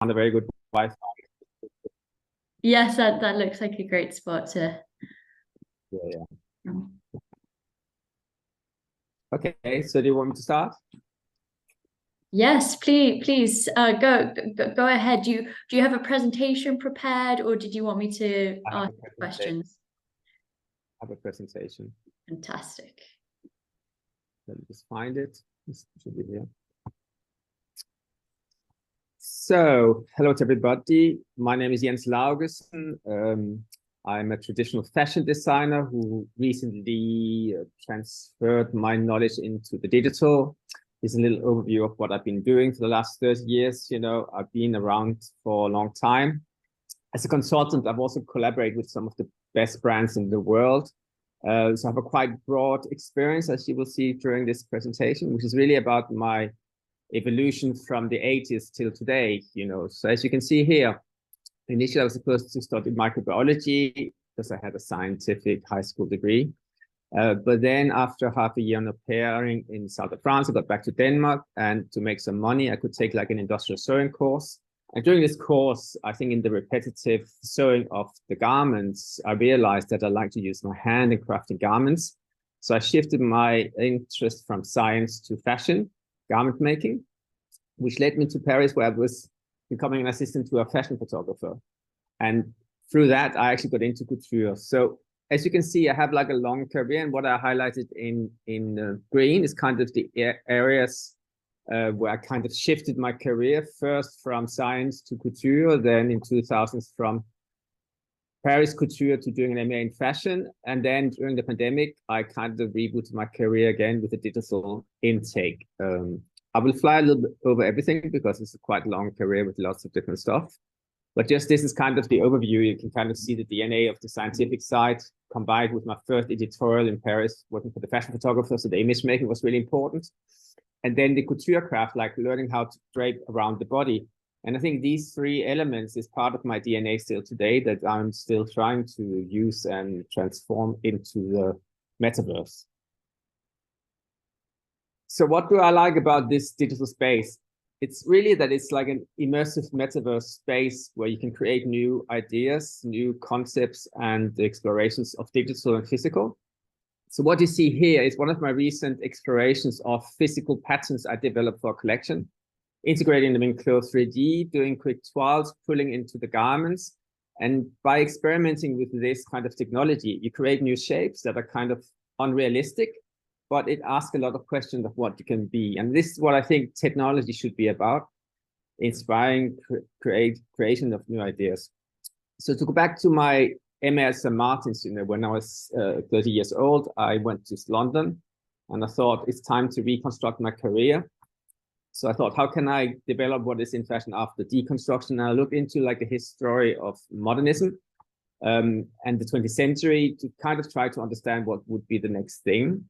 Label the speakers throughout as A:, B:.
A: on a very good Wi-Fi.
B: Yes, that looks like a great spot to.
A: Yeah. Okay, so do you want me to start?
B: Yes, please go ahead. Do you have a presentation prepared, or did you want me to ask questions?
A: I have a presentation.
B: Fantastic.
A: Let me just find it. This should be here. So, hello to everybody. My name is Jens Laugesen. I'm a traditional fashion designer who recently transferred my knowledge into the digital. This is a little overview of what I've been doing for the last 30 years. You know, I've been around for a long time. As a consultant, I've also collaborated with some of the best brands in the world. So I have a quite broad experience, as you will see during this presentation, which is really about my evolution from the 80s till today, you know. So as you can see here, initially I was supposed to study microbiology because I had a scientific high school degree. But then after half a year on au pairing in south of France, I got back to Denmark, and to make some money, I could take like an industrial sewing course. And during this course, I think in the repetitive sewing of the garments, I realized that I like to use my hand in crafting garments. So I shifted my interest from science to fashion, garment making, which led me to Paris, where I was becoming an assistant to a fashion photographer. And through that, I actually got into couture. So as you can see, I have like a long career, and what I highlighted in green is kind of the areas where I kind of shifted my career, first from science to couture, then in 2000s from Paris couture to doing an MA in fashion. And then during the pandemic, I kind of rebooted my career again with a digital intake. I will fly a little bit over everything because it's a quite long career with lots of different stuff. But just this is kind of the overview. You can kind of see the DNA of the scientific side combined with my first editorial in Paris, working for the fashion photographer. So the image making was really important. And then the couture craft, like learning how to drape around the body. And I think these three elements is part of my DNA still today that I'm still trying to use and transform into the metaverse. So what do I like about this digital space? It's really that it's like an immersive metaverse space where you can create new ideas, new concepts, and the explorations of digital and physical. So what you see here is one of my recent explorations of physical patterns I developed for a collection, integrating them in Clothes 3D, doing quick twirls, pulling into the garments. And by experimenting with this kind of technology, you create new shapes that are kind of unrealistic, but it asks a lot of questions of what you can be. And this is what I think technology should be about, inspiring creation of new ideas. So to go back to my MA at St. Martin's, you know, when I was 30 years old, I went to London, and I thought it's time to reconstruct my career. So I thought, how can I develop what is in fashion after deconstruction? And I looked into like the history of modernism and the 20th century to kind of try to understand what would be the next thing.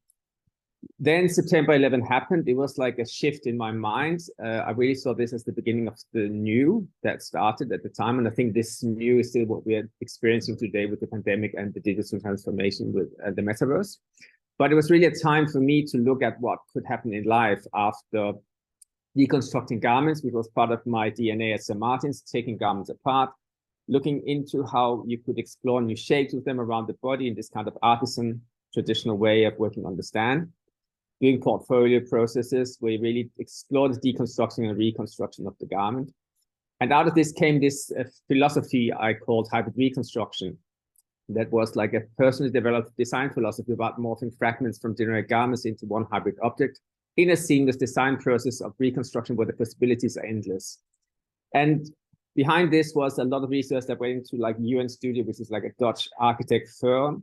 A: Then September 11 happened. It was like a shift in my mind. I really saw this as the beginning of the new that started at the time. And I think this new is still what we are experiencing today with the pandemic and the digital transformation with the metaverse. But it was really a time for me to look at what could happen in life after deconstructing garments, which was part of my DNA at St. Martin's, taking garments apart, looking into how you could explore new shapes with them around the body in this kind of artisan traditional way of working on the stand. Doing portfolio processes where you really explore the deconstruction and reconstruction of the garment. And out of this came this philosophy I called hybrid reconstruction. That was like a personally developed design philosophy about morphing fragments from generic garments into one hybrid object in a seamless design process of reconstruction where the possibilities are endless. And behind this was a lot of research that went into like UN Studio, which is like a Dutch architect firm.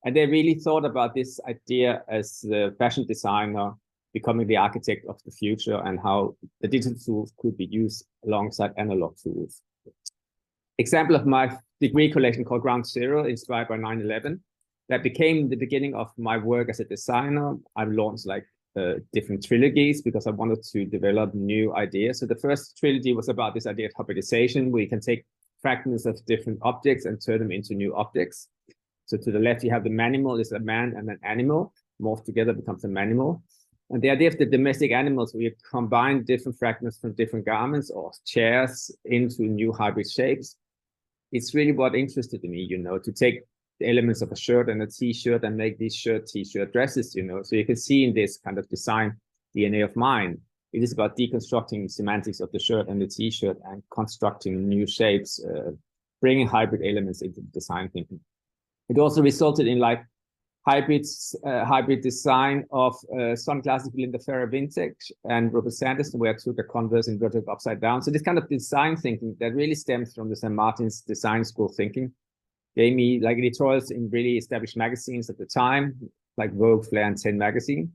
A: And they really thought about this idea as the fashion designer becoming the architect of the future and how the digital tools could be used alongside analog tools. Example of my degree collection called Ground Zero, inspired by 9/11. That became the beginning of my work as a designer. I've launched like different trilogies because I wanted to develop new ideas. So the first trilogy was about this idea of hybridization, where you can take fragments of different objects and turn them into new objects. So to the left, you have the manimal, is a man and an animal, morphed together becomes a manimal. And the idea of the domestic animals, where you combine different fragments from different garments or chairs into new hybrid shapes, it's really what interested me, you know, to take the elements of a shirt and a t-shirt and make these t-shirt dresses, you know. So you can see in this kind of design DNA of mine, it is about deconstructing semantics of the shirt and the t-shirt and constructing new shapes, bringing hybrid elements into design thinking. It also resulted in like hybrid design of sunglasses with Linda Ferrer Vintage and Robert Sanderson, where I took a Converse inverted upside down. So this kind of design thinking that really stems from the St. Martin's design school thinking gave me like editorials in really established magazines at the time, like Vogue, Flair, and 10 magazine.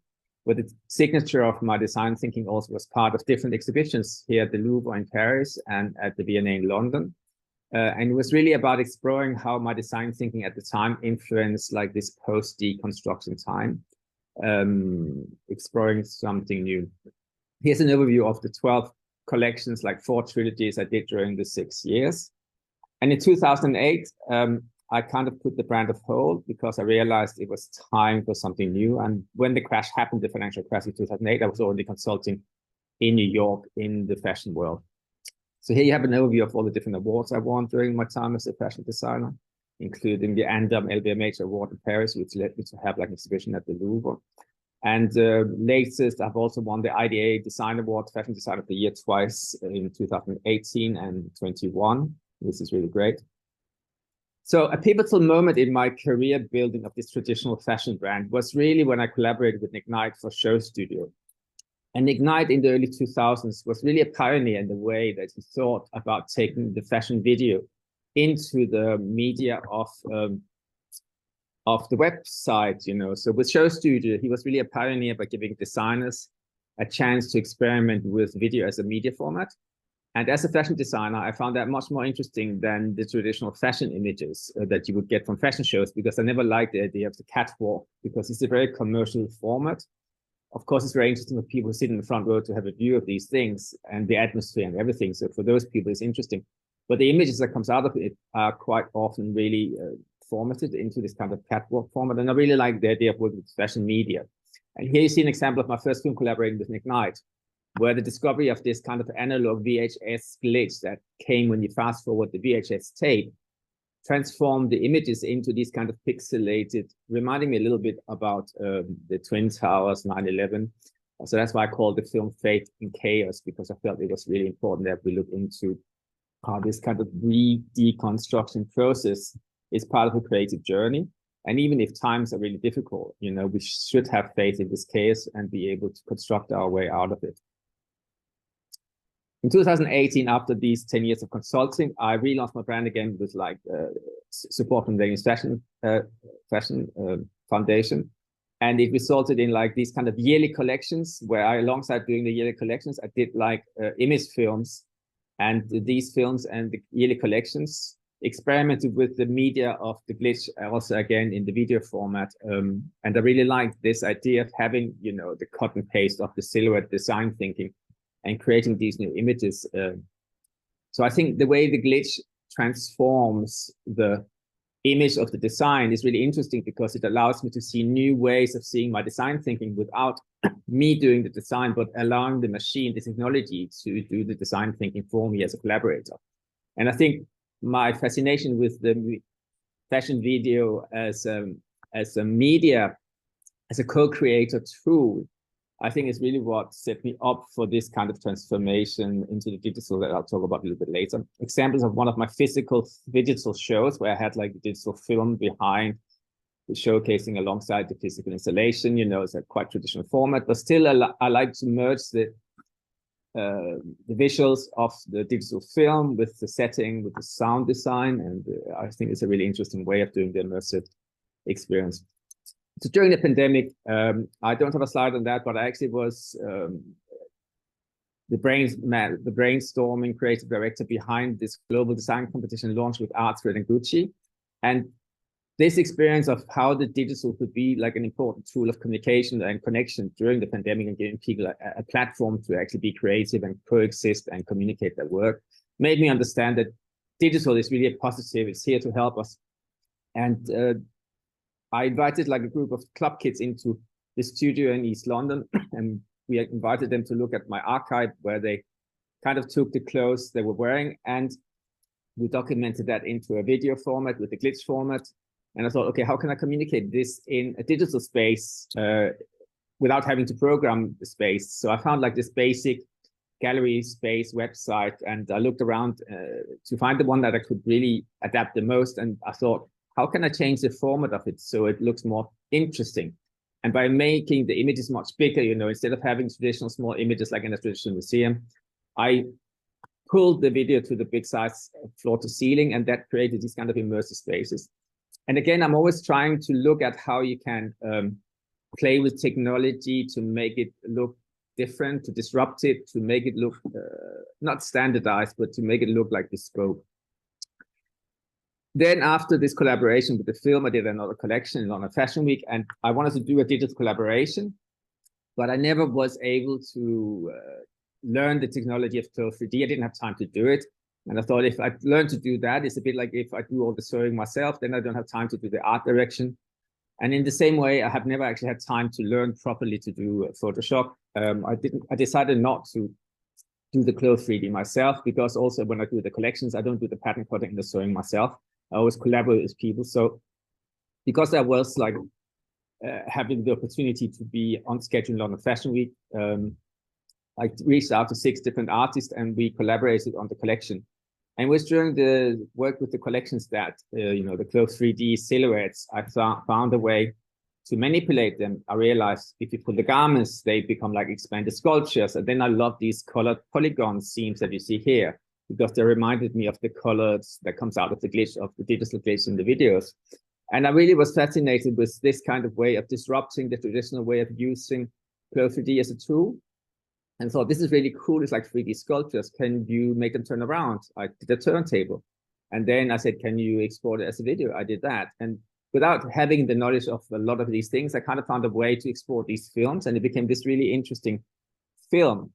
A: But the signature of my design thinking also was part of different exhibitions here at the Louvre in Paris and at the V&A in London. And it was really about exploring how my design thinking at the time influenced like this post-deconstruction time, exploring something new. Here's an overview of the 12 collections, like 4 trilogies I did during the 6 years. And in 2008, I kind of put the brand on hold because I realized it was time for something new. And when the crash happened, the financial crash in 2008, I was already consulting in New York in the fashion world. So here you have an overview of all the different awards I won during my time as a fashion designer, including the Andam LVMH Award in Paris, which led me to have like an exhibition at the Louvre. And latest, I've also won the IDA Design Award, Fashion Design of the Year twice in 2018 and 21. This is really great. So a pivotal moment in my career building of this traditional fashion brand was really when I collaborated with Nick Knight for Show Studio. And Nick Knight in the early 2000s was really a pioneer in the way that he thought about taking the fashion video into the media of the website, you know. So with Show Studio, he was really a pioneer by giving designers a chance to experiment with video as a media format. And as a fashion designer, I found that much more interesting than the traditional fashion images that you would get from fashion shows, because I never liked the idea of the catwalk, because it's a very commercial format. Of course, it's very interesting for people who sit in the front row to have a view of these things and the atmosphere and everything. So for those people, it's interesting. But the images that comes out of it are quite often really formatted into this kind of catwalk format. And I really like the idea of working with fashion media. And here you see an example of my first film collaborating with Nick Knight, where the discovery of this kind of analog VHS glitch that came when you fast forward the VHS tape transformed the images into these kind of pixelated, reminding me a little bit about the Twin Towers, 9/11. So that's why I called the film Fate in Chaos, because I felt it was really important that we look into how this kind of deconstruction process is part of a creative journey. And even if times are really difficult, you know, we should have faith in this chaos and be able to construct our way out of it. In 2018, after these 10 years of consulting, I relaunched my brand again with like support from the Fashion Foundation. And it resulted in like these kind of yearly collections where I, alongside doing the yearly collections, I did like image films. And these films and the yearly collections experimented with the media of the glitch, also again in the video format. And I really liked this idea of having, you know, the cut and paste of the silhouette design thinking and creating these new images. So I think the way the glitch transforms the image of the design is really interesting, because it allows me to see new ways of seeing my design thinking without me doing the design, but allowing the machine, the technology, to do the design thinking for me as a collaborator. And I think my fascination with the fashion video as a media, as a co-creator tool, I think is really what set me up for this kind of transformation into the digital that I'll talk about a little bit later. Examples of one of my physical digital shows where I had like the digital film behind the showcasing alongside the physical installation. You know, it's a quite traditional format, but still I like to merge the visuals of the digital film with the setting, with the sound design. And I think it's a really interesting way of doing the immersive experience. So during the pandemic, I don't have a slide on that, but I actually was the brainstorming creative director behind this global design competition launched with Artsgrid and Gucci. And this experience of how the digital could be like an important tool of communication and connection during the pandemic and giving people a platform to actually be creative and coexist and communicate their work made me understand that digital is really a positive. It's here to help us. And I invited like a group of club kids into this studio in East London, and we invited them to look at my archive where they kind of took the clothes they were wearing, and we documented that into a video format with the glitch format. And I thought, okay, how can I communicate this in a digital space without having to program the space? So I found like this basic gallery space website, and I looked around to find the one that I could really adapt the most. And I thought, how can I change the format of it so it looks more interesting? And by making the images much bigger, you know, instead of having traditional small images like in a traditional museum, I pulled the video to the big size floor to ceiling, and that created these kind of immersive spaces. And again, I'm always trying to look at how you can play with technology to make it look different, to disrupt it, to make it look not standardized, but to make it look like bespoke. Then after this collaboration with the film, I did another collection on a fashion week, and I wanted to do a digital collaboration, but I never was able to learn the technology of Clothes 3D. I didn't have time to do it. And I thought if I learned to do that, it's a bit like if I do all the sewing myself, then I don't have time to do the art direction. And in the same way, I have never actually had time to learn properly to do Photoshop. I decided not to do the Clothes 3D myself, because also when I do the collections, I don't do the pattern cutting and the sewing myself. I always collaborate with people. So because I was like having the opportunity to be on schedule in London Fashion Week, I reached out to 6 different artists and we collaborated on the collection. And it was during the work with the collections that, you know, the Clothes 3D silhouettes, I found a way to manipulate them. I realized if you pull the garments, they become like expanded sculptures. And then I love these colored polygon seams that you see here, because they reminded me of the colors that comes out of the glitch, of the digital glitch in the videos. And I really was fascinated with this kind of way of disrupting the traditional way of using Clothes 3D as a tool. And thought, this is really cool. It's like 3D sculptures. Can you make them turn around? I did a turntable. And then I said, can you export it as a video? I did that. And without having the knowledge of a lot of these things, I kind of found a way to export these films. And it became this really interesting film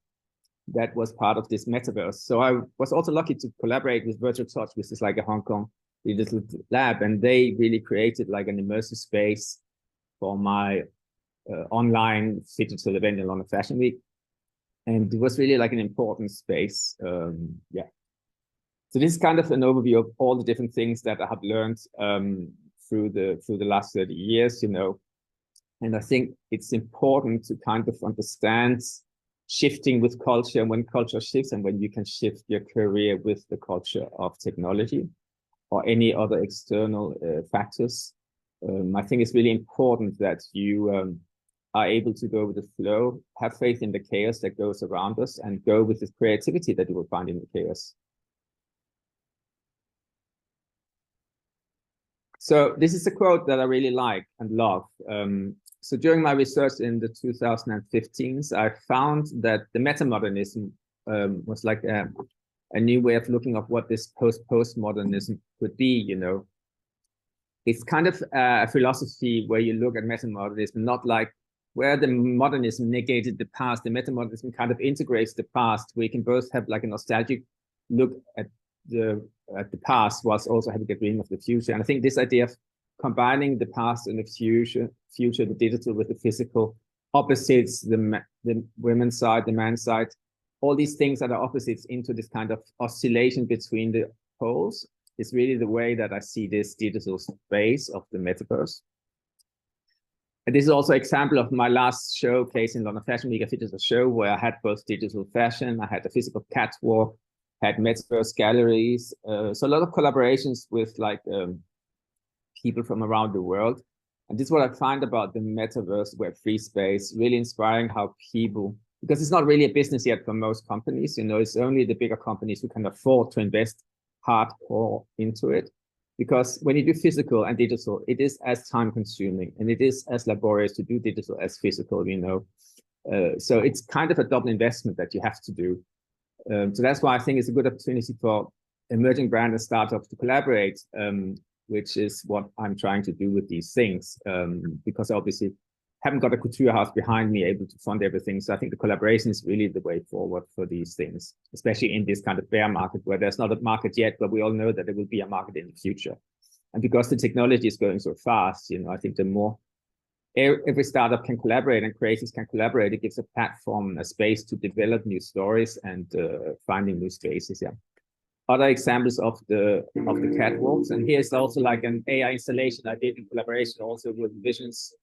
A: that was part of this metaverse. So I was also lucky to collaborate with Virtual Touch, which is like a Hong Kong digital lab. And they really created like an immersive space for my online digital event in London Fashion Week. And it was really like an important space. Yeah. So this is kind of an overview of all the different things that I have learned through the last 30 years, you know. And I think it's important to kind of understand shifting with culture, and when culture shifts, and when you can shift your career with the culture of technology or any other external factors. I think it's really important that you are able to go with the flow, have faith in the chaos that goes around us, and go with the creativity that you will find in the chaos. So this is a quote that I really like and love. So during my research in the 2015s, I found that the metamodernism was like a new way of looking at what this postmodernism could be, you know. It's kind of a philosophy where you look at metamodernism not like where the modernism negated the past. The metamodernism kind of integrates the past, where you can both have like a nostalgic look at the past whilst also having a dream of the future. And I think this idea of combining the past and the future, the digital with the physical, opposites, the women's side, the man's side, all these things that are opposites into this kind of oscillation between the poles is really the way that I see this digital space of the metaverse. And this is also an example of my last showcase in London Fashion Week, a digital show where I had both digital fashion, I had a physical catwalk, had Metaverse galleries. So a lot of collaborations with like people from around the world. And this is what I find about the Metaverse Web3 space, really inspiring how people, because it's not really a business yet for most companies, you know, it's only the bigger companies who can afford to invest hardcore into it. Because when you do physical and digital, it is as time consuming and it is as laborious to do digital as physical, you know. So it's kind of a double investment that you have to do. So that's why I think it's a good opportunity for emerging brands and startups to collaborate, which is what I'm trying to do with these things, because I obviously haven't got a couture house behind me able to fund everything. So I think the collaboration is really the way forward for these things, especially in this kind of bear market where there's not a market yet, but we all know that there will be a market in the future. And because the technology is going so fast, you know, I think the more every startup can collaborate and creators can collaborate. It gives a platform, a space to develop new stories and finding new spaces. Yeah. Other examples of the catwalks, and here's also like an AI installation I did in collaboration also with Visions,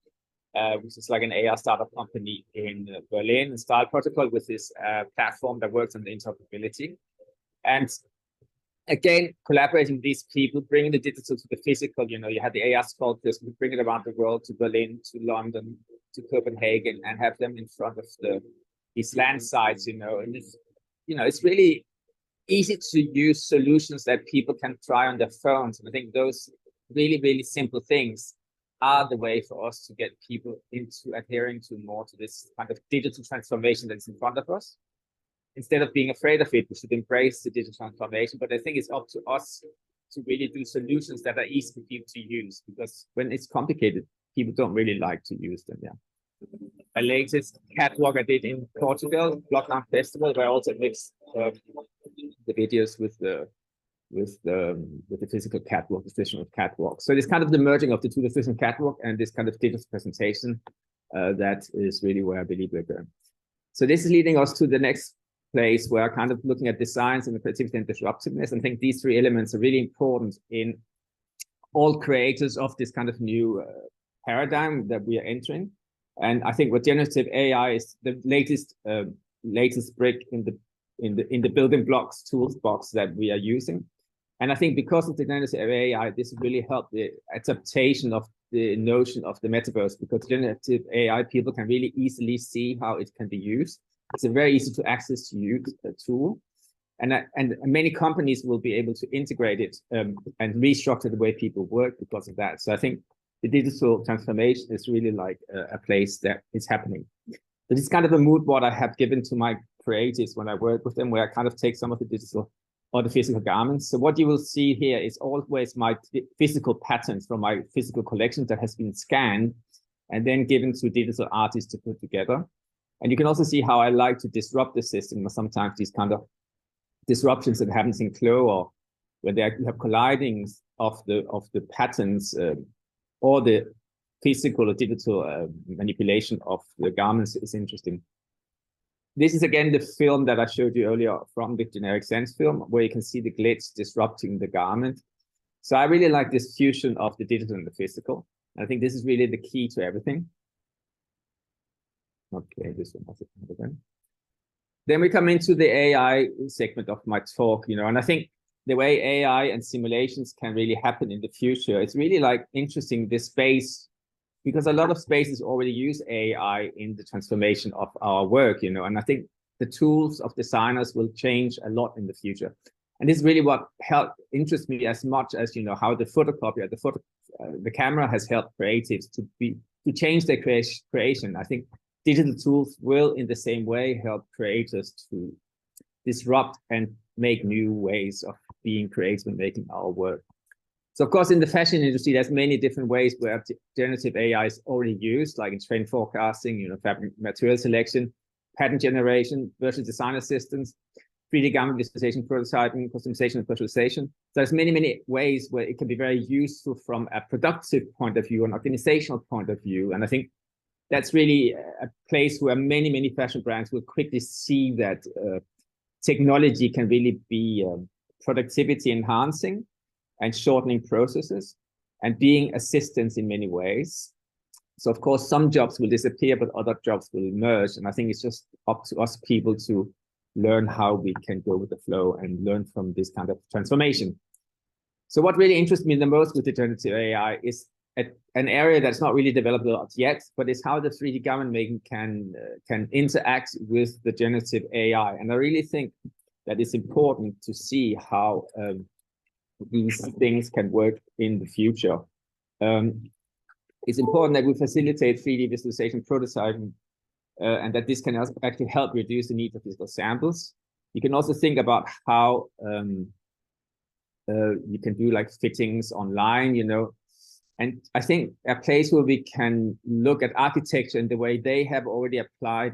A: which is like an AI startup company in Berlin, and Style Protocol, with this platform that works on the interoperability. And again, collaborating with these people, bringing the digital to the physical. You know, you have the AI sculptors, we bring it around the world, to Berlin, to London, to Copenhagen, and have them in front of these land sites. You know, and it's really easy to use solutions that people can try on their phones. And I think those really, really simple things are the way for us to get people into adhering to more to this kind of digital transformation that's in front of us. Instead of being afraid of it, we should embrace the digital transformation. But I think it's up to us to really do solutions that are easy for people to use, because when it's complicated, people don't really like to use them. Yeah. My latest catwalk I did in Portugal, Lockdown Festival, where I also mixed the videos with the physical catwalk, the traditional catwalk. So it's kind of the merging of the two, the physical catwalk and this kind of digital presentation. That is really where I believe we're going. So this is leading us to the next place, where I'm kind of looking at designs and the creativity and disruptiveness. And I think these three elements are really important in all creators of this kind of new paradigm that we are entering. And I think what generative AI is the latest brick in the building blocks toolbox that we are using. And I think because of the generative AI, this really helped the adaptation of the notion of the metaverse, because generative AI, people can really easily see how it can be used. It's a very easy to access to use tool. And many companies will be able to integrate it and restructure the way people work because of that. So I think the digital transformation is really like a place that is happening. But it's kind of a mood board I have given to my creatives when I work with them, where I kind of take some of the digital or the physical garments. So what you will see here is always my physical patterns from my physical collection that has been scanned and then given to digital artists to put together. And you can also see how I like to disrupt the system. Sometimes these kind of disruptions that happens in Clo, or where you have collidings of the patterns or the physical or digital manipulation of the garments is interesting. This is again the film that I showed you earlier from the Generative film, where you can see the glitch disrupting the garment. So I really like this fusion of the digital and the physical. I think this is really the key to everything. Okay, this one has it again. Then we come into the AI segment of my talk, and I think the way AI and simulations can really happen in the future, it's really like interesting this space, because a lot of spaces already use AI in the transformation of our work, and I think the tools of designers will change a lot in the future. And this is really what interests me as much as, how the photocopier, the camera has helped creatives to change their creation. I think digital tools will, in the same way, help creators to disrupt and make new ways of being creative and making our work. So, of course, in the fashion industry, there's many different ways where generative AI is already used, like in trend forecasting, fabric material selection, pattern generation, virtual design assistants, 3D garment visualization, prototyping, customization, and personalization. So there's many, many ways where it can be very useful from a productive point of view, an organizational point of view. And I think that's really a place where many, many fashion brands will quickly see that technology can really be productivity enhancing and shortening processes and being assistance in many ways. So of course, some jobs will disappear, but other jobs will emerge. And I think it's just up to us people to learn how we can go with the flow and learn from this kind of transformation. So what really interests me the most with the generative AI is an area that's not really developed a lot yet, but it's how the 3D garment making can interact with the generative AI. And I really think that it's important to see how these things can work in the future. It's important that we facilitate 3D visualization prototyping, and that this can actually help reduce the need for physical samples. You can also think about how you can do like fittings online, and I think a place where we can look at architecture and the way they have already applied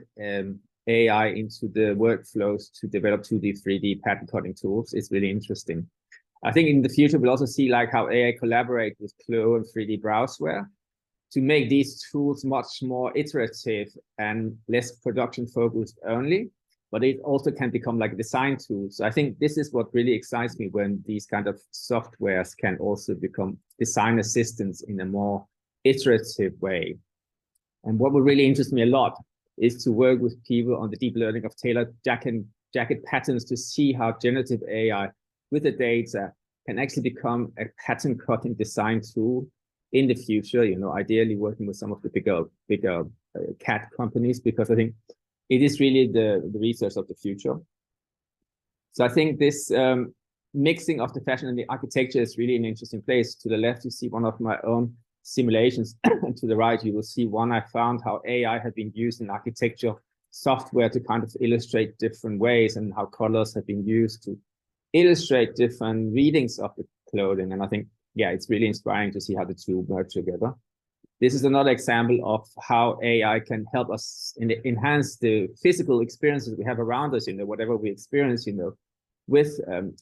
A: AI into the workflows to develop 2D, 3D pattern cutting tools is really interesting. I think in the future, we'll also see like how AI collaborate with Clo and 3D browseware. to make these tools much more iterative and less production focused only, but it also can become like a design tool. So I think this is what really excites me, when these kind of softwares can also become design assistants in a more iterative way. And what would really interest me a lot is to work with people on the deep learning of tailored jacket patterns to see how generative AI with the data can actually become a pattern cutting design tool in the future, you know, ideally working with some of the bigger cat companies, because I think it is really the research of the future. So I think this mixing of the fashion and the architecture is really an interesting place. To the left, you see one of my own simulations, and to the right, you will see one I found how AI had been used in architecture software to kind of illustrate different ways, and how colors have been used to illustrate different readings of the clothing. And I think, yeah, it's really inspiring to see how the two merge together. This is another example of how AI can help us enhance the physical experiences we have around us, you know, whatever we experience, you know. With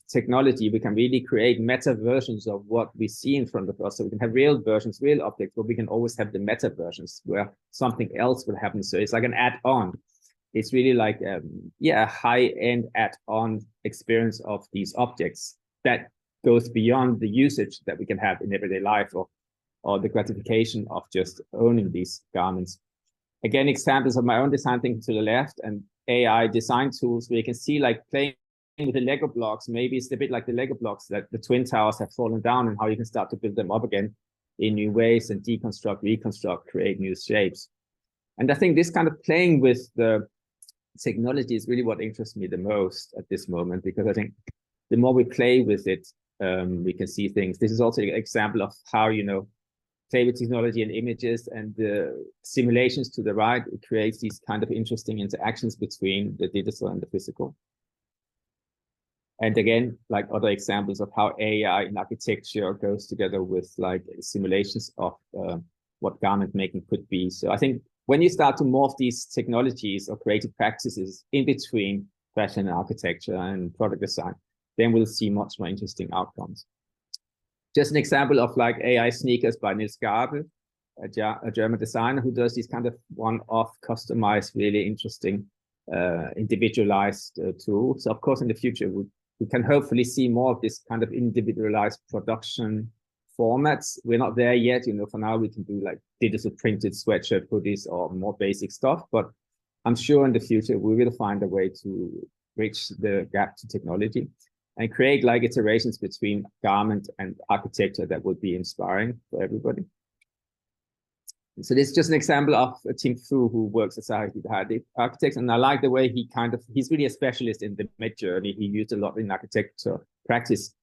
A: technology, we can really create meta versions of what we see in front of us. So we can have real versions, real objects, but we can always have the meta versions where something else will happen. So it's like an add-on. It's really like, yeah, a high-end add-on experience of these objects that goes beyond the usage that we can have in everyday life, or the gratification of just owning these garments. Again, examples of my own design thinking to the left, and AI design tools where you can see like playing with the Lego blocks. Maybe it's a bit like the Lego blocks that the Twin Towers have fallen down, and how you can start to build them up again in new ways and deconstruct, reconstruct, create new shapes. And I think this kind of playing with the technology is really what interests me the most at this moment, because I think the more we play with it, we can see things. This is also an example of how, you know, play with technology and images and the simulations to the right. It creates these kind of interesting interactions between the digital and the physical. And again, like other examples of how AI in architecture goes together with like simulations of what garment making could be. So I think when you start to morph these technologies or creative practices in between fashion and architecture and product design, then we'll see much more interesting outcomes. Just an example of like AI sneakers by Nils Gabel, a German designer who does these kind of one-off customized, really interesting, individualized tools. So of course, in the future, we can hopefully see more of this kind of individualized production formats. We're not there yet, you know. For now, we can do like digital printed sweatshirt, hoodies, or more basic stuff. But I'm sure in the future, we will find a way to bridge the gap to technology and create like iterations between garment and architecture that would be inspiring for everybody. So this is just an example of Tim Fu, who works as an architect. And I like the way he's really a specialist in the mid-journey. He used a lot in architecture practice.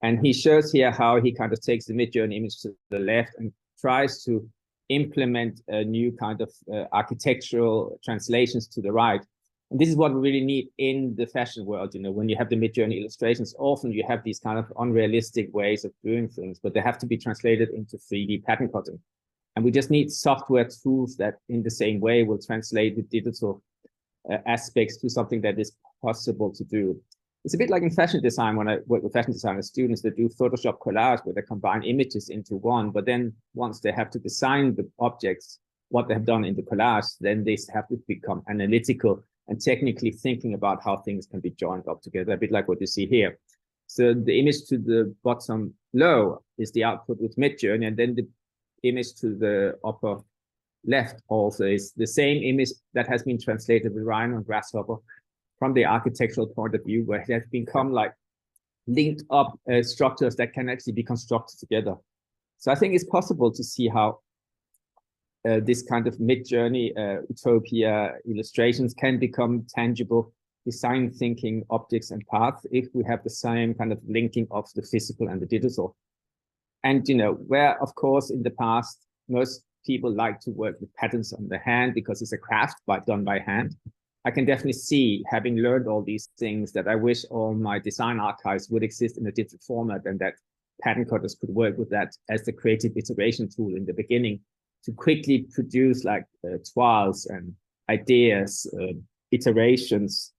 A: And he shows here how he kind of takes the mid-journey image to the left and tries to implement a new kind of architectural translations to the right. And this is what we really need in the fashion world. You know, when you have the mid-journey illustrations, often you have these kind of unrealistic ways of doing things, but they have to be translated into 3D pattern cutting. And we just need software tools that in the same way will translate the digital aspects to something that is possible to do. It's a bit like in fashion design, when I work with fashion designer students that do Photoshop collage, where they combine images into one, but then once they have to design the objects, what they have done in the collage, then they have to become analytical and technically thinking about how things can be joined up together, a bit like what you see here. So the image to the bottom low is the output with mid-journey, and then the image to the upper left also is the same image that has been translated with Rhino and Grasshopper from the architectural point of view, where it has become like linked up structures that can actually be constructed together. So I think it's possible to see how this kind of mid-journey utopia illustrations can become tangible design thinking objects and paths if we have the same kind of linking of the physical and the digital. And, you know, where, of course, in the past, most people like to work with patterns on the hand because it's a craft done by hand. I can definitely see, having learned all these things, that I wish all my design archives would exist in a digital format, and that pattern cutters could work with that as the creative iteration tool in the beginning to quickly produce like toiles and ideas, iterations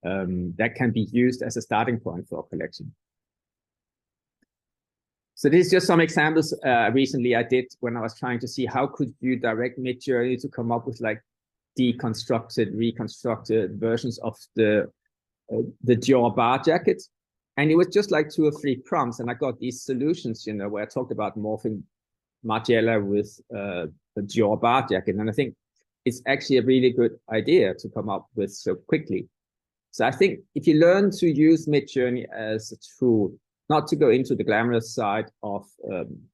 A: that can be used as a starting point for a collection. So this is just some examples recently I did when I was trying to see how could you direct Midjourney to come up with like deconstructed, reconstructed versions of the Dior bar jacket. And it was just like 2 or 3 prompts, and I got these solutions, you know, where I talked about morphing Margiela with the Dior bar jacket. And I think it's actually a really good idea to come up with so quickly. So I think if you learn to use Midjourney as a tool, not to go into the glamorous side of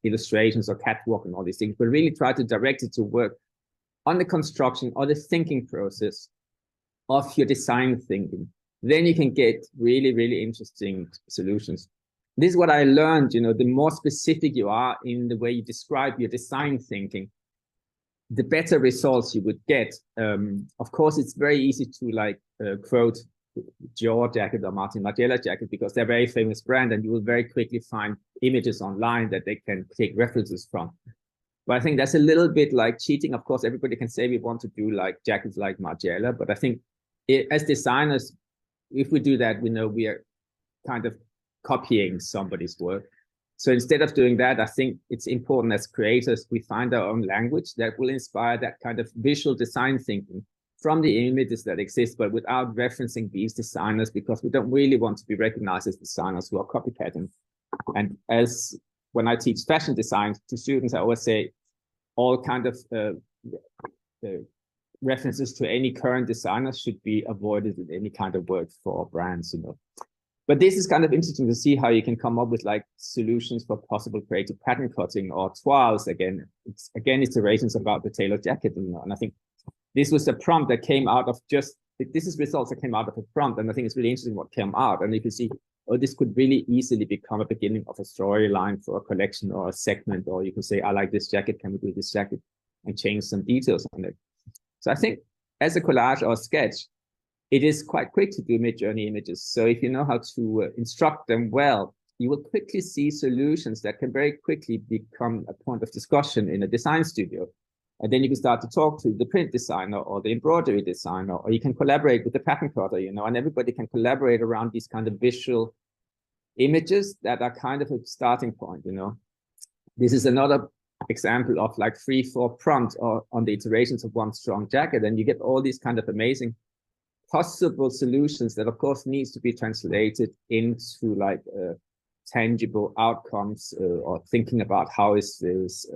A: illustrations or catwalk and all these things, but really try to direct it to work on the construction or the thinking process of your design thinking, then you can get really, really interesting solutions. This is what I learned, you know, the more specific you are in the way you describe your design thinking, the better results you would get. Of course, it's very easy to like quote Dior jacket or Martin Margiela jacket because they're a very famous brand, and you will very quickly find images online that they can take references from. But I think that's a little bit like cheating. Of course, everybody can say we want to do like jackets like Margiela, but I think as designers, if we do that, we know we are kind of copying somebody's work. So instead of doing that, I think it's important as creators, we find our own language that will inspire that kind of visual design thinking from the images that exist, but without referencing these designers, because we don't really want to be recognized as designers who are copycatting. And as when I teach fashion design to students, I always say all kind of references to any current designers should be avoided in any kind of work for brands, you know. But this is kind of interesting to see how you can come up with like solutions for possible creative pattern cutting or toiles. Again, it's iterations about the tailored jacket, you know. And I think this was a prompt that came out of just, this is results that came out of a prompt. And I think it's really interesting what came out. And you can see, oh, this could really easily become a beginning of a storyline for a collection or a segment. Or you can say, I like this jacket, can we do this jacket? And change some details on it. So I think as a collage or a sketch, it is quite quick to do Midjourney images. So if you know how to instruct them well, you will quickly see solutions that can very quickly become a point of discussion in a design studio. And then you can start to talk to the print designer or the embroidery designer, or you can collaborate with the pattern cutter, you know, and everybody can collaborate around these kind of visual images that are kind of a starting point, you know. This is another example of like 3-4 prompts or on the iterations of one strong jacket, and you get all these kind of amazing possible solutions that of course needs to be translated into like tangible outcomes or thinking about how is this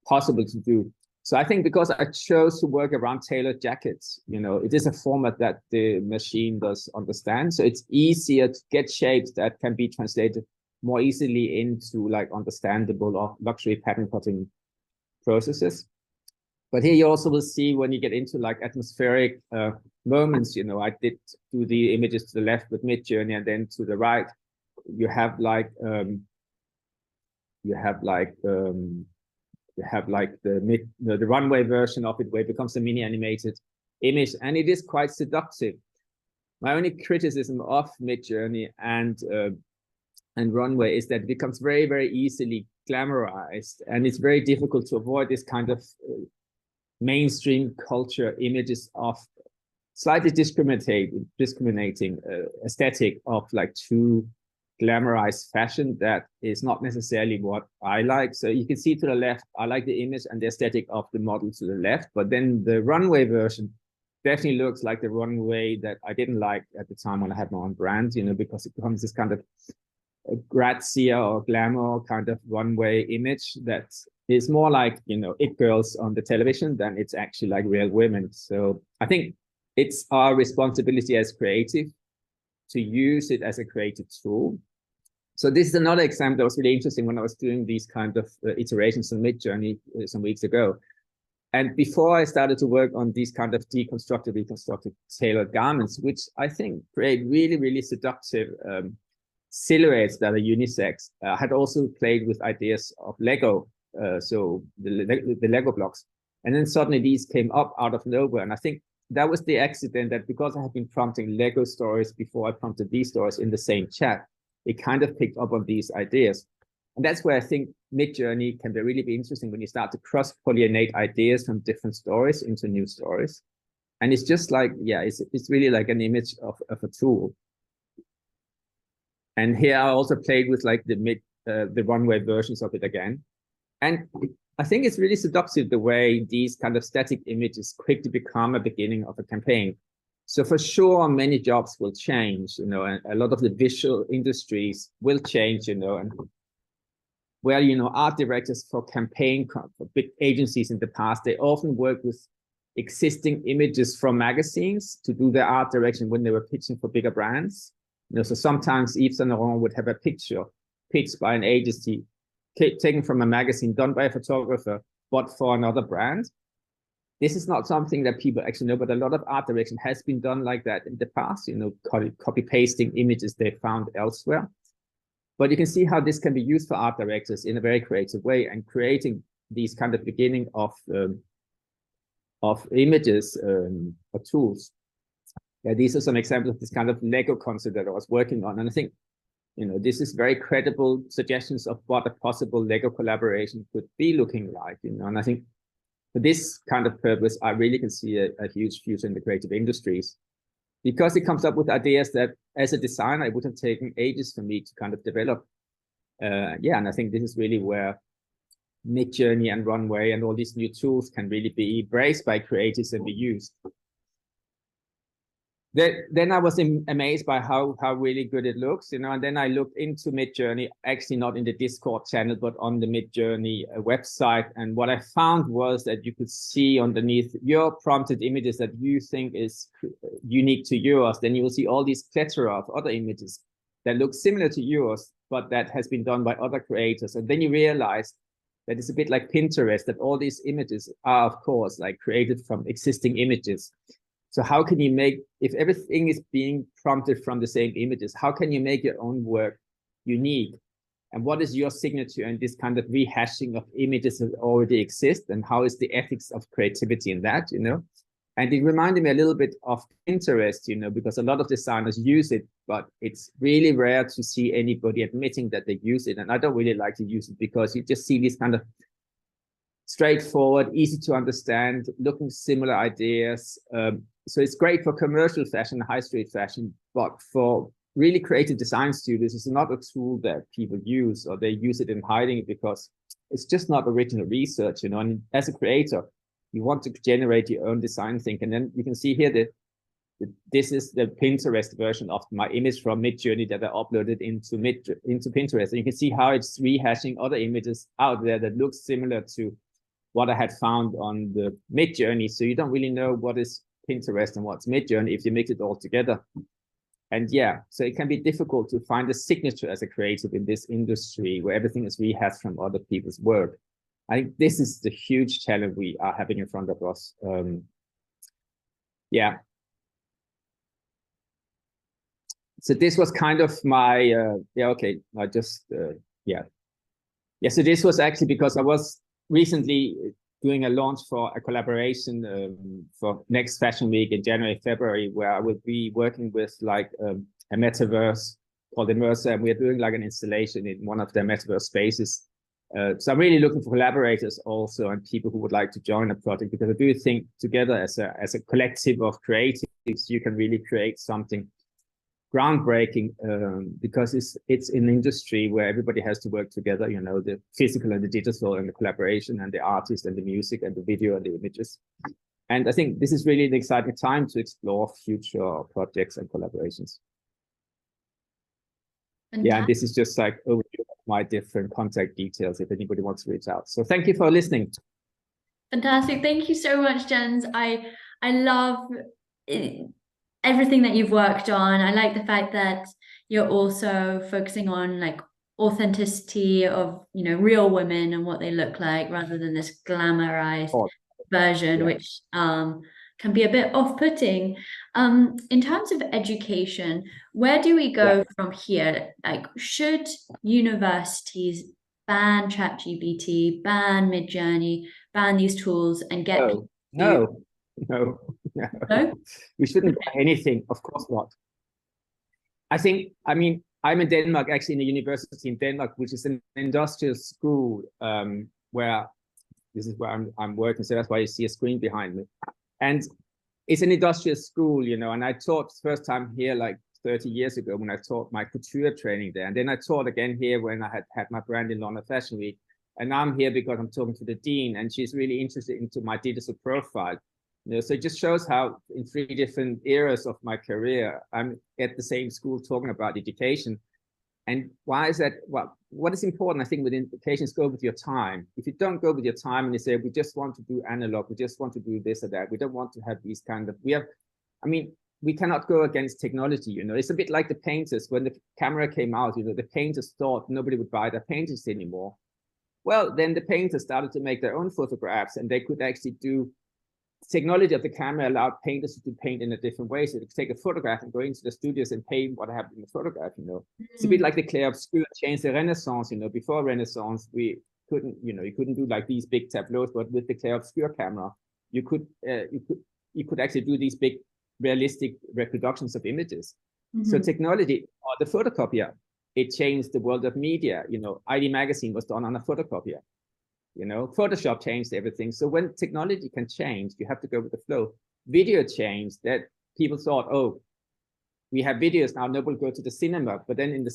A: possible to do. So I think because I chose to work around tailored jackets, you know, it is a format that the machine does understand. So it's easier to get shapes that can be translated more easily into like understandable or luxury pattern cutting processes. But here you also will see when you get into like atmospheric moments, you know, I did do the images to the left with Midjourney, and then to the right, you have like the runway version of it where it becomes a mini animated image, and it is quite seductive. My only criticism of Midjourney and runway is that it becomes very, very easily glamorized, and it's very difficult to avoid this kind of mainstream culture images of slightly discriminating aesthetic of like too glamorized fashion that is not necessarily what I like. So you can see to the left, I like the image and the aesthetic of the model to the left, but then the runway version definitely looks like the runway that I didn't like at the time when I had my own brand, you know, because it becomes this kind of grazia or glamour kind of runway image that is more like, you know, it girls on the television than it's actually like real women. So I think it's our responsibility as creative to use it as a creative tool. So this is another example that was really interesting when I was doing these kind of iterations in Midjourney some weeks ago. And before I started to work on these kind of deconstructed, reconstructed tailored garments, which I think create really, really seductive silhouettes that are unisex, I had also played with ideas of Lego, so the Lego blocks. And then suddenly these came up out of nowhere. And I think that was the accident, that because I had been prompting Lego stories before I prompted these stories in the same chat, it kind of picked up on these ideas. And that's where I think Midjourney can really be interesting, when you start to cross-pollinate ideas from different stories into new stories. And it's just like, yeah, it's really like an image of a tool. And here I also played with like the the runway versions of it again. And I think it's really seductive the way these kind of static images quickly become a beginning of a campaign. So for sure, many jobs will change, you know, and a lot of the visual industries will change, you know, and where, you know, art directors for for big agencies in the past, they often work with existing images from magazines to do their art direction when they were pitching for bigger brands. You know, so sometimes Yves Saint Laurent would have a picture pitched by an agency taken from a magazine done by a photographer, but for another brand. This is not something that people actually know, but a lot of art direction has been done like that in the past, you know, copy pasting images they found elsewhere. But you can see how this can be used for art directors in a very creative way, and creating these kind of beginning of images or tools. Yeah, these are some examples of this kind of Lego concept that I was working on. And I think, you know, this is very credible suggestions of what a possible Lego collaboration could be looking like, you know. And I think for this kind of purpose, I really can see a huge future in the creative industries, because it comes up with ideas that as a designer, it would have taken ages for me to kind of develop. Yeah, and I think this is really where Midjourney and Runway and all these new tools can really be embraced by creatives and be used. Then I was amazed by how really good it looks, you know, and then I looked into Midjourney, actually not in the Discord channel, but on the Midjourney website. And what I found was that you could see underneath your prompted images that you think is unique to yours. Then you will see all these plethora of other images that look similar to yours, but that has been done by other creators. And then you realize that it's a bit like Pinterest, that all these images are, of course, like created from existing images. So how can you make, if everything is being prompted from the same images, how can you make your own work unique? And what is your signature in this kind of rehashing of images that already exist? And how is the ethics of creativity in that, you know? And it reminded me a little bit of Pinterest, you know, because a lot of designers use it, but it's really rare to see anybody admitting that they use it. And I don't really like to use it because you just see these kind of straightforward, easy to understand, looking similar ideas. So it's great for commercial fashion, high street fashion, but for really creative design studios, it's not a tool that people use, or they use it in hiding because it's just not original research, you know. And as a creator, you want to generate your own design thing. And then you can see here that this is the Pinterest version of my image from Midjourney that I uploaded into Pinterest. And you can see how it's rehashing other images out there that looks similar to what I had found on the Midjourney. So you don't really know what is Pinterest and what's Midjourney if you mix it all together. And yeah, so it can be difficult to find a signature as a creative in this industry where everything is rehashed from other people's work. I think this is the huge challenge we are having in front of us. Yeah. So this was kind of my, yeah, okay, I just, yeah. Yeah, so this was actually because I was recently doing a launch for a collaboration for next Fashion Week in January, February, where I will be working with like a metaverse called Immersive, and we're doing like an installation in one of their metaverse spaces. So I'm really looking for collaborators also and people who would like to join a project, because I do think together as a collective of creatives, you can really create something groundbreaking, because it's an industry where everybody has to work together, you know, the physical and the digital and the collaboration and the artist and the music and the video and the images. And I think this is really an exciting time to explore future projects and collaborations. Yeah, and this is just like overview of my different contact details if anybody wants to reach out. So thank you for listening.
B: Fantastic. Thank you so much, Jens. I love everything that you've worked on. I like the fact that you're also focusing on like authenticity of, you know, real women and what they look like, rather than this glamorized version, which can be a bit off-putting. In terms of education, where do we go from here? Like, should universities ban ChatGPT, ban Midjourney, ban these tools, and get
A: No. We shouldn't ban anything, of course not. I mean, I'm in Denmark, actually in a university in Denmark, which is an industrial school, where this is where I'm working, so that's why you see a screen behind me. And it's an industrial school, you know, and I taught first time here like 30 years ago when I taught my couture training there. And then I taught again here when I had my brand in London Fashion Week. And now I'm here because I'm talking to the dean, and she's really interested into my digital profile. So it just shows how in 3 different eras of my career, I'm at the same school talking about education. And why is that? Well, what is important, I think, with education is go with your time. If you don't go with your time and you say, we just want to do analog, we just want to do this or that, we don't want to have these kind of, we cannot go against technology, It's a bit like the painters. When the camera came out, the painters thought nobody would buy their paintings anymore. Well, then the painters started to make their own photographs, and they could actually do technology of the camera allowed painters to paint in a different way. So they could take a photograph and go into the studios and paint what happened in the photograph, It's a bit like the clair obscur changed the Renaissance, Before Renaissance, we couldn't, you couldn't do like these big tableaus, but with the clair obscur camera, you could actually do these big realistic reproductions of images. So technology, or the photocopier, it changed the world of media. ID Magazine was done on a photocopier. Photoshop changed everything. So when technology can change, you have to go with the flow. Video changed, that people thought, oh, we have videos now, nobody will go to the cinema. But then in the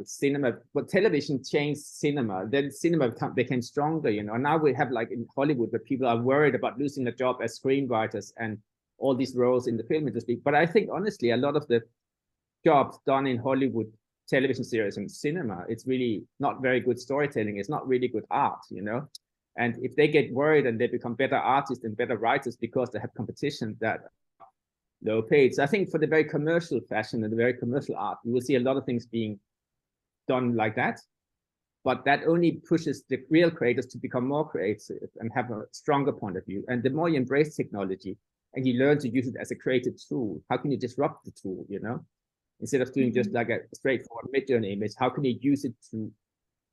A: cinema, but television changed cinema. Then cinema became stronger, And now we have like in Hollywood where people are worried about losing their job as screenwriters and all these roles in the film industry. But I think honestly, a lot of the jobs done in Hollywood television series and cinema, it's really not very good storytelling. It's not really good art, And if they get worried and they become better artists and better writers because they have competition that low paid. So I think for the very commercial fashion and the very commercial art, you will see a lot of things being done like that. But that only pushes the real creators to become more creative and have a stronger point of view. And the more you embrace technology and you learn to use it as a creative tool, how can you disrupt the tool, Instead of doing just like a straightforward mid-journey image, how can you use it to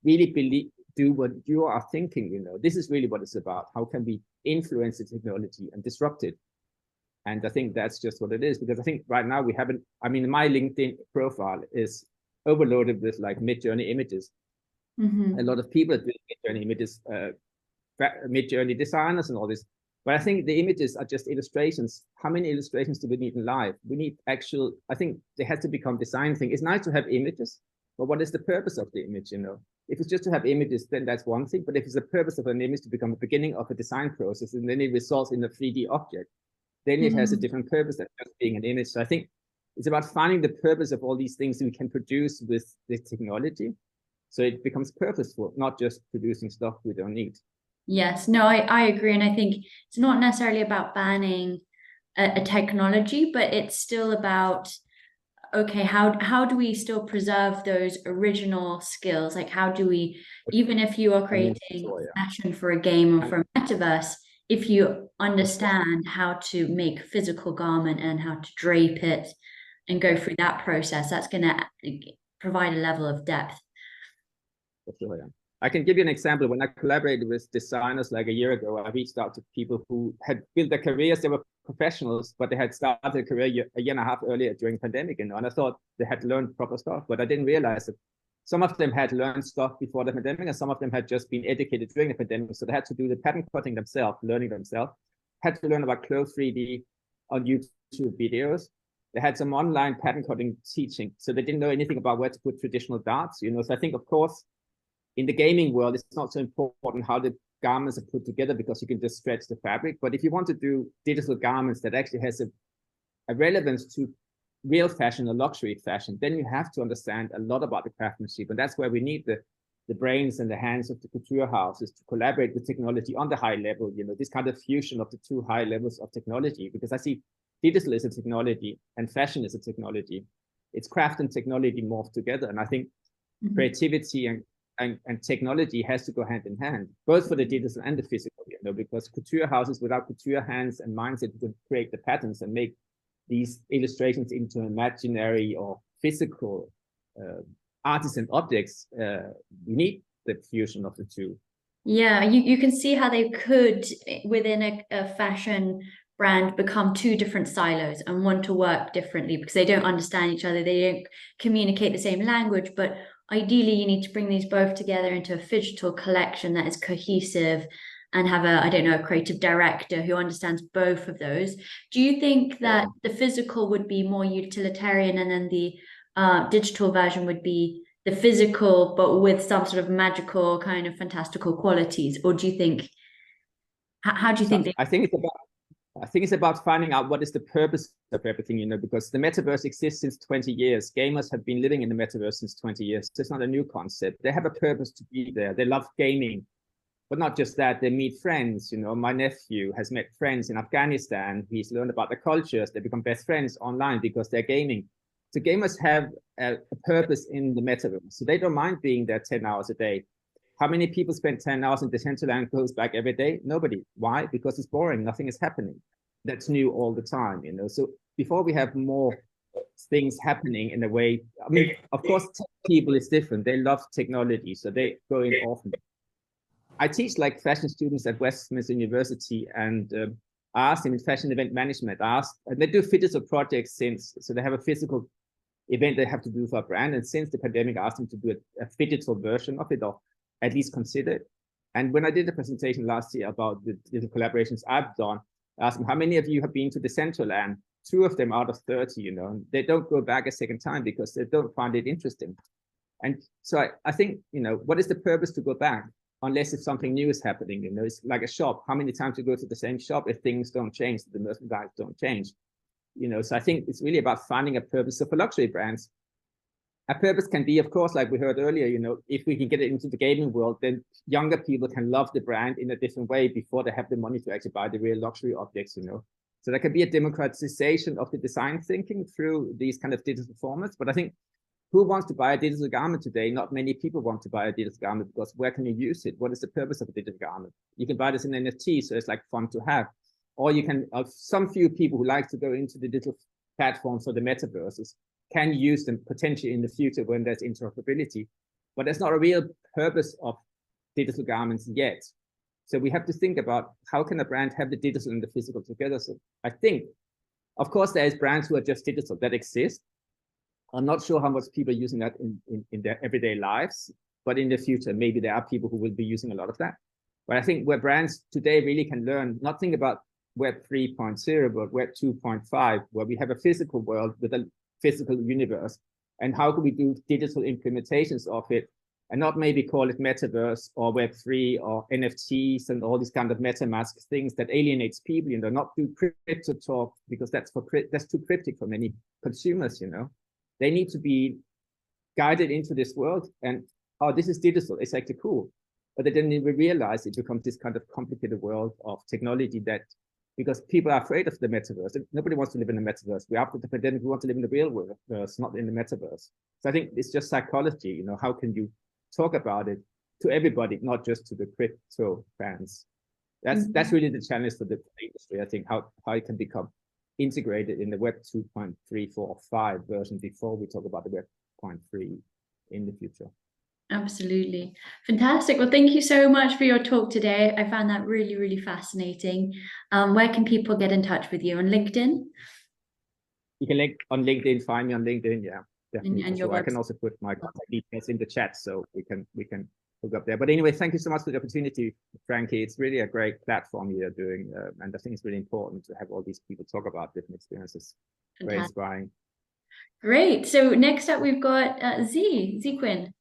A: really do what you are thinking, This is really what it's about. How can we influence the technology and disrupt it? And I think that's just what it is, because I think right now we haven't, my LinkedIn profile is overloaded with like mid-journey images. A lot of people are doing mid-journey images, mid-journey designers and all this. But I think the images are just illustrations. How many illustrations do we need in life? We need actual, I think they have to become design thing. It's nice to have images, but what is the purpose of the image, If it's just to have images, then that's one thing. But if it's the purpose of an image to become the beginning of a design process, and then it results in a 3D object, then it has a different purpose than just being an image. So I think it's about finding the purpose of all these things we can produce with the technology. So it becomes purposeful, not just producing stuff we don't need.
B: Yes, no, I agree. And I think it's not necessarily about banning a technology, but it's still about, okay, how do we still preserve those original skills? Like, how do we, even if you are creating fashion for a game or for a metaverse, if you understand how to make a physical garment and how to drape it and go through that process, that's going to provide a level of depth.
A: For sure, yeah. I can give you an example. When I collaborated with designers like a year ago, I reached out to people who had built their careers. They were professionals, but they had started a career a year and a half earlier during the pandemic, and I thought they had learned proper stuff, but I didn't realize that some of them had learned stuff before the pandemic, and some of them had just been educated during the pandemic. So they had to do the pattern cutting themselves, learning themselves, had to learn about clothes 3D on YouTube videos. They had some online pattern cutting teaching, so they didn't know anything about where to put traditional darts, So I think, of course, in the gaming world, it's not so important how the garments are put together because you can just stretch the fabric. But if you want to do digital garments that actually has a relevance to real fashion or luxury fashion, then you have to understand a lot about the craftsmanship. And that's where we need the brains and the hands of the couture houses to collaborate with technology on the high level, this kind of fusion of the 2 high levels of technology. Because I see digital is a technology and fashion is a technology. It's craft and technology morphed together. And I think creativity and technology has to go hand in hand, both for the digital and the physical, because couture houses without couture hands and mindset would create the patterns and make these illustrations into imaginary or physical artisan objects. We need the fusion of the 2.
B: Yeah, you can see how they could, within a fashion brand, become 2 different silos and want to work differently because they don't understand each other. They don't communicate the same language, but ideally you need to bring these both together into a Phygital collection that is cohesive and have a, I don't know, a creative director who understands both of those. Do you think that the physical would be more utilitarian and then the digital version would be the physical, but with some sort of magical kind of fantastical qualities? Or do you think, how do you think they...
A: I think it's about finding out what is the purpose of everything, you know, because the metaverse exists since 20 years. Gamers have been living in the metaverse since 20 years. So it's not a new concept. They have a purpose to be there. They love gaming, but not just that. They meet friends. You know, my nephew has met friends in Afghanistan. He's learned about the cultures. They become best friends online because they're gaming. So gamers have a purpose in the metaverse. So they don't mind being there 10 hours a day. How many people spend 10 hours in Decentraland goes back every day? Nobody. Why? Because it's boring. Nothing is happening. That's new all the time, you know. So before we have more things happening in a way, I mean, of course, tech people is different. They love technology, so they go in often. I teach like fashion students at Westminster University, and I asked them in fashion event management, and they do phygital projects so they have a physical event they have to do for a brand. And since the pandemic, I asked them to do a phygital version of it, or at least consider it. And when I did the presentation last year about the collaborations I've done, I asked them, how many of you have been to Decentraland? 2 of them out of 30, you know, and they don't go back a second time because they don't find it interesting. And so I think, you know, what is the purpose to go back? Unless if something new is happening, you know, it's like a shop. How many times you go to the same shop if things don't change, the merchandise don't change? You know, so I think it's really about finding a purpose. So for luxury brands, a purpose can be, of course, like we heard earlier, you know, if we can get it into the gaming world, then younger people can love the brand in a different way before they have the money to actually buy the real luxury objects, you know. So there can be a democratization of the design thinking through these kind of digital formats. But I think who wants to buy a digital garment today? Not many people want to buy a digital garment because where can you use it? What is the purpose of a digital garment? You can buy this in NFT, so it's like fun to have. Or you can, some few people who like to go into the digital platforms or the metaverses can use them potentially in the future when there's interoperability. But there's not a real purpose of digital garments yet. So we have to think about how can a brand have the digital and the physical together. So I think, of course, there's brands who are just digital that exist. I'm not sure how much people are using that in their everyday lives, but in the future, maybe there are people who will be using a lot of that. But I think where brands today really can learn, not think about Web 3.0, but Web 2.5, where we have a physical world with a physical universe, and how can we do digital implementations of it, and not maybe call it Metaverse or Web3 or NFTs and all these kind of MetaMask things that alienates people, you know, not do crypto talk because that's too cryptic for many consumers, you know. They need to be guided into this world and, oh, this is digital, it's actually cool. But they didn't even realize it becomes this kind of complicated world of technology that, because people are afraid of the metaverse. Nobody wants to live in the metaverse. After the pandemic, we want to live in the real world, not in the metaverse. So I think it's just psychology, you know, how can you talk about it to everybody, not just to the crypto fans? That's really the challenge for the industry, I think, how it can become integrated in the Web 2.3, 4, or 5 version before we talk about the Web 0.3 in the future.
B: Absolutely. Fantastic. Well, thank you so much for your talk today. I found that really, really fascinating. Where can people get in touch with you? On LinkedIn?
A: You can link on LinkedIn, find me on LinkedIn, yeah. Definitely.
B: And your
A: I can also put my contact details in the chat so we can hook up there. But anyway, thank you so much for the opportunity, Frankie. It's really a great platform you're doing. And I think it's really important to have all these people talk about different experiences. Fantastic. Very inspiring.
B: Great. So next up, we've got Z Quinn.